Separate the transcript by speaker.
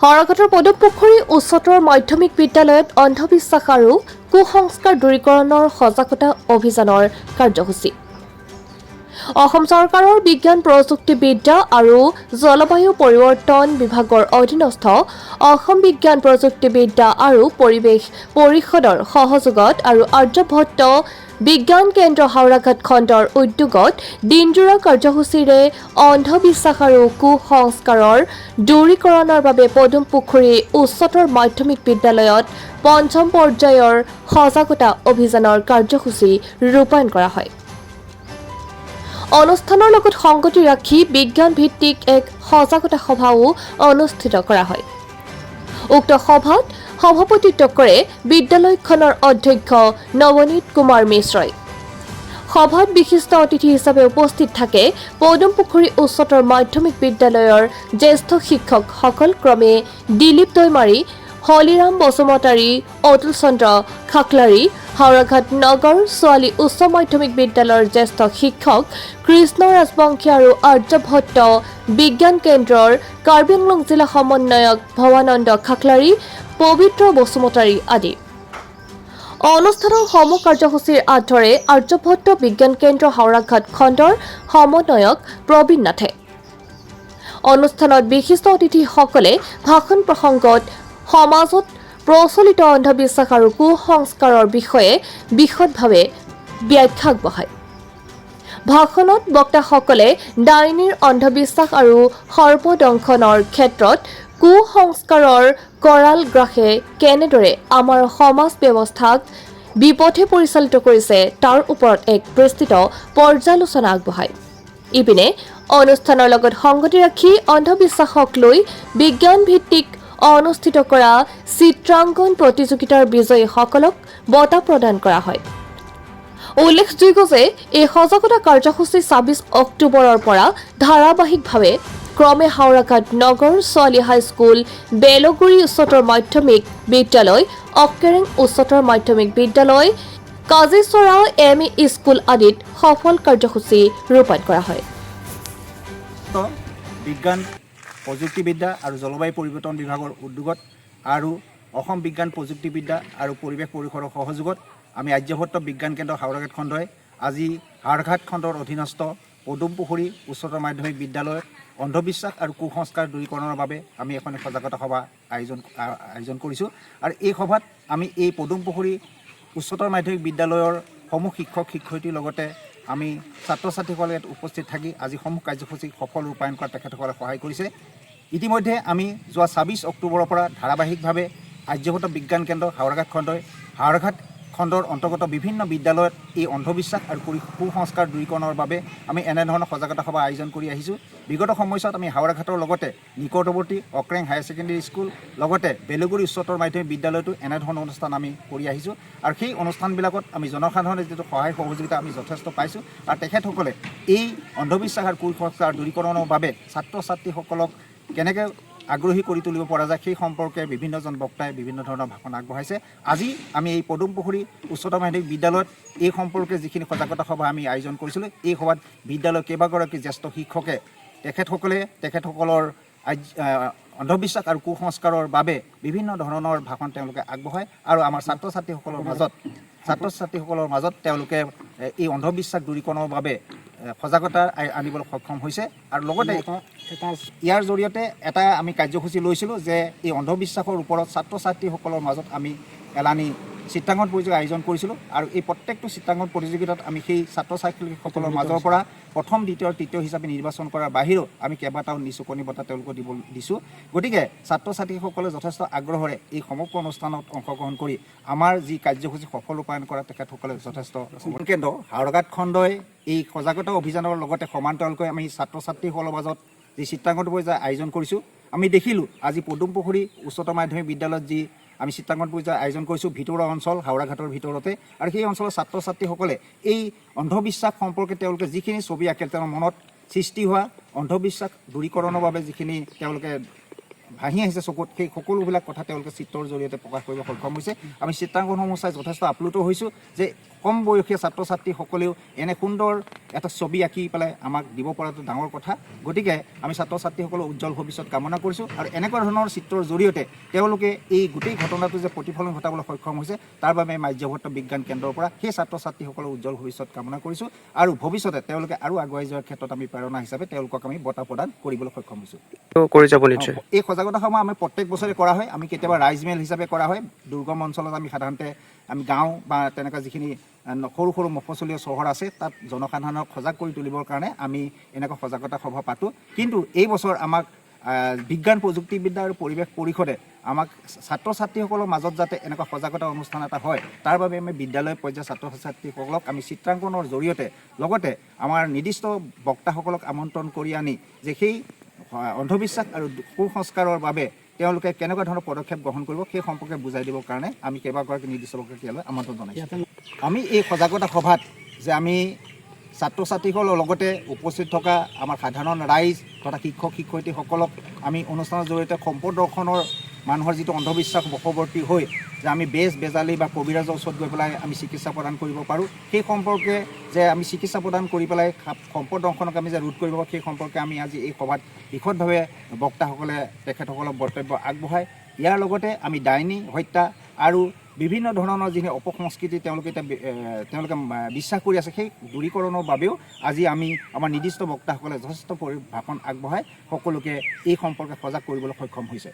Speaker 1: হাওৰাঘাটৰ পদুমপুখুৰী উচ্চতৰ মাধ্যমিক বিদ্যালয়ত অন্ধবিশ্বাস আৰু কুসংস্কাৰ দূৰীকৰণৰ সজাগতা অভিযানৰ কাৰ্যসূচী। অসম চৰকাৰৰ বিজ্ঞান প্ৰযুক্তিবিদ্যা আৰু জলবায়ু পৰিৱৰ্তন বিভাগৰ অধীনস্থ অসম বিজ্ঞান প্ৰযুক্তিবিদ্যা আৰু পৰিৱেশ পৰিষদৰ সহযোগত আৰু আৰ্যভট্ট বিজ্ঞান কেন্দ্ৰ হাওৰাঘাট খণ্ডৰ উদ্যোগত দিনজোৰা কাৰ্যসূচীৰে অন্ধবিশ্বাস আৰু কুসংস্কাৰৰ দূৰীকৰণৰ বাবে পদুমপুখুৰী উচ্চতৰ মাধ্যমিক বিদ্যালয়ত পঞ্চম পৰ্যায়ৰ সজাগতা অভিযানৰ কাৰ্যসূচী ৰূপায়ণ কৰা হয়। অনুষ্ঠানৰ লগত সংগতি ৰাখি বিজ্ঞান ভিত্তিক এক সজাগতা সভাও অনুষ্ঠিত কৰা হয়। উক্ত সভাত সভাপতিত্ব কৰে বিদ্যালয়খনৰ অধ্যক্ষ নৱনীত কুমাৰ মিশ্ৰই। সভাত বিশিষ্ট অতিথি হিচাপে উপস্থিত থাকে পদুমপুখুৰী উচ্চতৰ মাধ্যমিক বিদ্যালয়ৰ জ্যেষ্ঠ শিক্ষকসকল ক্ৰমে দিলীপ দৈমাৰী, হলিৰাম বসুমতাৰী, অতুল চন্দ্ৰ খাকলাৰী, হাওৰাঘাট নগৰ ছোৱালী উচ্চ মাধ্যমিক বিদ্যালয়ৰ জ্যেষ্ঠ শিক্ষক কৃষ্ণ ৰাজবংশী আৰু আৰ্যভট্ট বিজ্ঞান কেন্দ্ৰৰ কাৰ্বি আংলং জিলা সমন্বয়ক ভৱানন্দ খাকলাৰী, পবিত্ৰ বসুমতাৰী আদি। অনুষ্ঠানৰ সমূহ কাৰ্যসূচীৰ আধাৰে আৰ্যভট্ট বিজ্ঞান কেন্দ্ৰ হাওৰাঘাট খণ্ডৰ সমন্বয়ক প্ৰবীণ নাথে। অনুষ্ঠানত বিশিষ্ট অতিথিসকলে ভাষণ প্ৰসংগত সমাজত প্ৰচলিত অন্ধবিশ্বাস আৰু কুসংস্কাৰৰ বিষয়ে বিশদভাৱে ব্যাখ্যা আগবঢ়ায়। ভাষণত বক্তাসকলে ডাইনীৰ অন্ধবিশ্বাস আৰু সৰ্পদংশনৰ ক্ষেত্ৰত কুসংস্কাৰৰ কৰাল গ্ৰাসে কেনেদৰে আমাৰ সমাজ ব্যৱস্থাক বিপথে পৰিচালিত কৰিছে তাৰ ওপৰত এক বিস্তৃত পৰ্যালোচনা আগবঢ়ায়। ইপিনে অনুষ্ঠানৰ লগত সংগতি ৰাখি অন্ধবিশ্বাসক লৈ বিজ্ঞান ভিত্তিক অনুষ্ঠিত কৰা চিত্ৰাংকন প্ৰতিযোগিতাৰ বিজয়ীসকলক বঁটা প্ৰদান কৰা হয়। উল্লেখযোগ্য যে এই সজাগতা কাৰ্যসূচী ২৬ অক্টোবৰৰ পৰা ধাৰাবাহিকভাৱে ক্ৰমে হাওৰাঘাট নগৰ ছোৱালী হাইস্কুল, বেলগুৰি উচ্চতৰ মাধ্যমিক বিদ্যালয়, অক্কেৰেং উচ্চতৰ মাধ্যমিক বিদ্যালয়, কাজিচৰা এম.ই. স্কুল আদিত সফল কাৰ্যসূচী ৰূপায়ণ কৰা হয়।
Speaker 2: বিজ্ঞান প্ৰযুক্তিবিদ্যা আৰু জলবায়ু পৰিৱৰ্তন বিভাগৰ উদ্যোগত আৰু অসম বিজ্ঞান প্ৰযুক্তিবিদ্যা আৰু পৰিৱেশ পৰিষদৰ সহযোগত আমি আৰ্যভট্ট বিজ্ঞান কেন্দ্ৰ হাওৰাঘাট খণ্ডই আজি হাওৰাঘাট খণ্ডৰ অধীনস্থ পদুমপুখুৰী উচ্চতৰ মাধ্যমিক বিদ্যালয়ত অন্ধবিশ্বাস আৰু কুসংস্কাৰ দূৰীকৰণৰ বাবে আমি এখন সজাগতা সভা আয়োজন কৰিছোঁ। আৰু এই সভাত আমি এই পদুমপুখুৰী উচ্চতৰ মাধ্যমিক বিদ্যালয়ৰ সমূহ শিক্ষক শিক্ষয়িত্ৰীৰ লগতে আমি ছাত্ৰ ছাত্ৰীসকলে ইয়াত উপস্থিত থাকি আজি সমূহ কাৰ্যসূচী সফল ৰূপায়ণ কৰাত তেখেতসকলে সহায় কৰিছে। ইতিমধ্যে আমি যোৱা ২৬ অক্টোবৰৰ পৰা ধাৰাবাহিকভাৱে আৰ্যভট্ট বিজ্ঞান কেন্দ্ৰ হাওৰাঘাট খণ্ডই হাওৰাঘাট খণ্ডৰ অন্তৰ্গত বিভিন্ন বিদ্যালয়ত এই অন্ধবিশ্বাস আৰু কুসংস্কাৰ দূৰীকৰণৰ বাবে আমি এনেধৰণৰ সজাগতা সভা আয়োজন কৰি আহিছোঁ। বিগত সময়ছোৱাত আমি হাওৰাঘাটৰ লগতে নিকটৱৰ্তী অক্ৰেং হায়াৰ ছেকেণ্ডেৰী স্কুল লগতে বেলগুৰি উচ্চতৰ মাধ্যমিক বিদ্যালয়তো এনেধৰণৰ অনুষ্ঠান আমি কৰি আহিছোঁ। আৰু সেই অনুষ্ঠানবিলাকত আমি জনসাধাৰণৰ যিটো সহায় সহযোগিতা আমি যথেষ্ট পাইছোঁ। আৰু তেখেতসকলে এই অন্ধবিশ্বাস আৰু কুসংস্কাৰ দূৰীকৰণৰ বাবে ছাত্ৰ ছাত্ৰীসকলক কেনেকৈ আগ্ৰহী কৰি তুলিব পৰা যায় সেই সম্পৰ্কে বিভিন্নজন বক্তাই বিভিন্ন ধৰণৰ ভাষণ আগবঢ়াইছে। আজি আমি এই পদুমপুখুৰী উচ্চতৰ মাধ্যমিক বিদ্যালয়ত এই সম্পৰ্কে যিখিনি সজাগতা সভা আমি আয়োজন কৰিছিলোঁ, এই সভাত বিদ্যালয়ৰ কেইবাগৰাকী জ্যেষ্ঠ শিক্ষকে তেখেতসকলৰ অন্ধবিশ্বাস আৰু কুসংস্কাৰৰ বাবে বিভিন্ন ধৰণৰ ভাষণ তেওঁলোকে আগবঢ়ায়। আৰু আমাৰ ছাত্ৰ ছাত্ৰীসকলৰ মাজত তেওঁলোকে এই অন্ধবিশ্বাস দূৰীকৰণৰ বাবে সজাগতা আনিবলৈ সক্ষম হৈছে। আৰু লগতে ইয়াৰ জৰিয়তে এটা আমি কাৰ্যসূচী লৈছিলোঁ যে এই অন্ধবিশ্বাসৰ ওপৰত ছাত্ৰ ছাত্ৰীসকলৰ মাজত আমি এলানি চিত্ৰাংকন প্ৰতিযোগিতা আয়োজন কৰিছিলোঁ। আৰু এই প্ৰত্যেকটো চিত্ৰাংকন প্ৰতিযোগিতাত আমি সেই ছাত্ৰ ছাত্ৰীসকলৰ মাজৰ পৰা প্ৰথম, দ্বিতীয়, তৃতীয় হিচাপে নিৰ্বাচন কৰাৰ বাহিৰেও আমি কেইবাটাও নিচুকনি বঁটা তেওঁলোকক দিছোঁ। গতিকে ছাত্ৰ ছাত্ৰীসকলে যথেষ্ট আগ্ৰহেৰে এই সমগ্ৰ অনুষ্ঠানত অংশগ্ৰহণ কৰি আমাৰ যি কাৰ্যসূচী সফল ৰূপায়ণ কৰা তেখেতসকলে যথেষ্ট কেন্দ্ৰ হাওৰাঘাট খণ্ডই এই সজাগতা অভিযানৰ লগতে সমান্তৰালকৈ আমি ছাত্ৰ ছাত্ৰীসকলৰ মাজত যি চিত্ৰাংকন প্ৰতিযোগিতা আয়োজন কৰিছোঁ, আমি দেখিলোঁ আজি পদুমপুখুৰী উচ্চতৰ মাধ্যমিক বিদ্যালয়ত যি আমি চিত্ৰাংকন প্ৰতিযোগিতা আয়োজন কৰিছোঁ ভিতৰুৱা অঞ্চল হাওৰাঘাটৰ ভিতৰতে। আৰু সেই অঞ্চলৰ ছাত্ৰ ছাত্ৰীসকলে এই অন্ধবিশ্বাস সম্পৰ্কে তেওঁলোকে যিখিনি ছবি আঁকে তেওঁৰ মনত সৃষ্টি হোৱা অন্ধবিশ্বাস দূৰীকৰণৰ বাবে যিখিনি তেওঁলোকে ভাহি আহিছে চকুত, সেই সকলোবিলাক কথা তেওঁলোকে চিত্ৰৰ জৰিয়তে প্ৰকাশ কৰিব সক্ষম হৈছে। আমি চিত্ৰাংকনসমূহ চাই যথেষ্ট আপ্লুত হৈছোঁ যে কম বয়সীয়া ছাত্ৰ ছাত্ৰীসকলেও এনে সুন্দৰ এটা ছবি আঁকি পেলাই আমাক দিব পৰাটো ডাঙৰ কথা গতিকে আমি ছাত্ৰ ছাত্ৰীসকলৰ উজ্জ্বল ভৱিষ্যত কামনা কৰিছোঁ আৰু এনেকুৱা ধৰণৰ চিত্ৰৰ জৰিয়তে তেওঁলোকে এই গোটেই ঘটনাটো যে প্ৰতিফলন ঘটাবলৈ সক্ষম হৈছে তাৰ বাবে আমি আৰ্যভট্ট বিজ্ঞান কেন্দ্ৰৰ পৰা সেই ছাত্ৰ ছাত্ৰীসকলৰ উজ্জ্বল ভৱিষ্যত কামনা কৰিছোঁ আৰু ভৱিষ্যতে তেওঁলোকে আৰু আগুৱাই যোৱাৰ ক্ষেত্ৰত আমি প্ৰেৰণা হিচাপে তেওঁলোকক আমি বঁটা প্ৰদান কৰিবলৈ সক্ষম হৈছোঁ
Speaker 3: কৰি যাব নিশ্চয়
Speaker 2: এই সজাগতা সভা আমি প্ৰত্যেক বছৰে কৰা হয় আমি কেতিয়াবা ৰাইজমেল হিচাপে কৰা হয় দুৰ্গম অঞ্চলত আমি সাধাৰণতে আমি গাঁও বা তেনেকুৱা যিখিনি সৰু সৰু মফচলীয়া চহৰ আছে তাত জনসাধাৰণক সজাগ কৰি তুলিবৰ কাৰণে আমি এনেকুৱা সজাগতা সভা পাতোঁ কিন্তু এই বছৰ আমাক বিজ্ঞান প্ৰযুক্তিবিদ্যা আৰু পৰিৱেশ পৰিষদে আমাক ছাত্ৰ ছাত্ৰীসকলৰ মাজত যাতে এনেকুৱা সজাগতা অনুষ্ঠান এটা হয় তাৰ বাবে আমি বিদ্যালয় পৰ্যায়ৰ ছাত্ৰ ছাত্ৰীসকলক আমি চিত্ৰাংকনৰ জৰিয়তে লগতে আমাৰ নিৰ্দিষ্ট বক্তাসকলক আমন্ত্ৰণ কৰি আনি যে সেই অন্ধবিশ্বাস আৰু কুসংস্কাৰৰ বাবে তেওঁলোকে কেনেকুৱা ধৰণৰ পদক্ষেপ গ্ৰহণ কৰিব সেই সম্পৰ্কে বুজাই দিবৰ কাৰণে আমি কেইবাগৰাকী নিৰ্দিষ্ট বক্তালৈ আমন্ত্ৰণ জনাইছোঁ আমি এই সজাগতা সভাত যে আমি ছাত্ৰ ছাত্ৰীসকলৰ লগতে উপস্থিত থকা আমাৰ সাধাৰণ ৰাইজ তথা শিক্ষক শিক্ষয়িত্ৰীসকলক আমি অনুষ্ঠানৰ জৰিয়তে সম্পদ দৰ্শনৰ মানুহৰ যিটো অন্ধবিশ্বাস বশৱৰ্তী হৈ যে আমি বেজ বেজালি বা কবিৰাজৰ ওচৰত গৈ পেলাই আমি চিকিৎসা প্ৰদান কৰিব পাৰোঁ সেই সম্পৰ্কে যে আমি চিকিৎসা প্ৰদান কৰি পেলাই সম্পদ দৰ্শনক আমি যে ৰোধ কৰিব পাৰোঁ সেই সম্পৰ্কে আমি আজি এই সভাত বিশদভাৱে বক্তাসকলে তেখেতসকলক বক্তব্য আগবঢ়ায় ইয়াৰ লগতে আমি ডাইনী হত্যা আৰু বিভিন্ন ধৰণৰ যিখিনি অপসংস্কৃতি তেওঁলোকে বিশ্বাস কৰি আছে সেই দূৰীকৰণৰ বাবেও আজি আমি আমাৰ নিৰ্দিষ্ট বক্তাসকলে যথেষ্ট ভাষণ আগবঢ়াই সকলোকে এই সম্পৰ্কে সজাগ কৰিবলৈ সক্ষম হৈছে